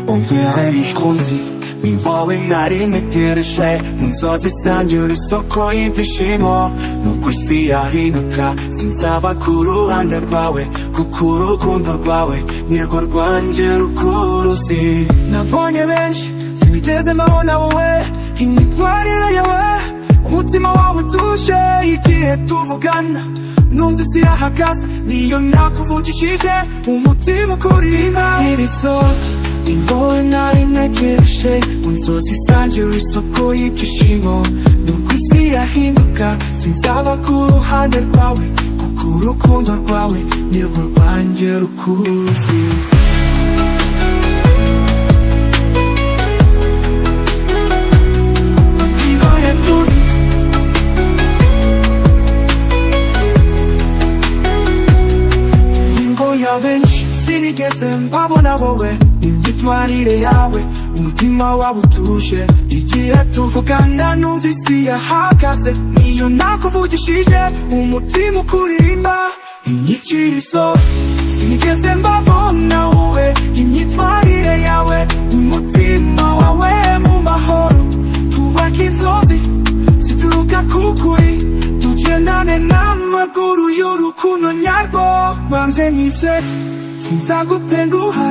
ombere bikunzi ni wowe nari ntegereje mu nzozi zanjye uri isoko y'ibyishimo nuko isi yahinduka sinzaba ku ruhande rwawe kuko urukundo rwawe nirwo rwanjye rukuruzi nabonye benshi sinigeze mbabona wowe imyitwarire yawe umutima wawe utuje igihe tuvugana numva isi irahagaze niyo nakuvugishije umutima ukuririmba iri sozi ni wowe nari ntegereje mu nzozi zanjye uri isoko y'ibyishimo nuko isi yahinduka sinzaba ku ruhande rwawe kuko urukundo rwawe nirwo rwanjye rukuruzi benshi sinigeze mbabona wowe imyitwarire yawe umutima wawe utuje igihe tuvugana numva isi yahagaze niyo nakuvugishije umutima ukuririmba inyikirizo sinigeze mbabona wowe imyitwarire yawe umutima wawe mu mahoro tubaka inzozi zituruka kukuri tugendane n'amaguru y'urukundo nyarwo banze nk'isesi sinzagutenguha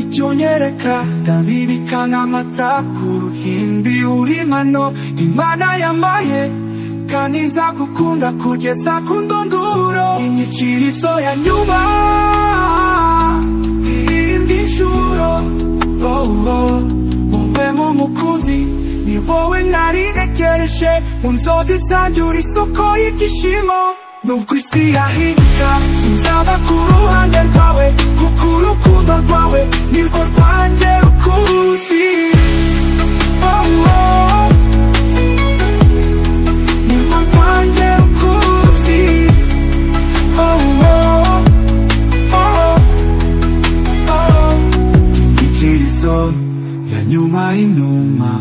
ibyo nyereka ndabibika nk'amata ku ruhimbi uri mano imana yambaye kandi nzagukunda kugeza ku ndunduro inyikirizo ya nyuma iririmba inshuro wowe mu mukunzi ni wowe nari ntegereje mu nzozi zanjye uri isoko y'ibyishimo nubwo isi yahinduka sinzaba ku ruhande rwawe kuko urukundo rwawe nirwo rwanjye rukuruzi nirwo rwanjye rukuruzi inyikirizo ya nyuma y'inuma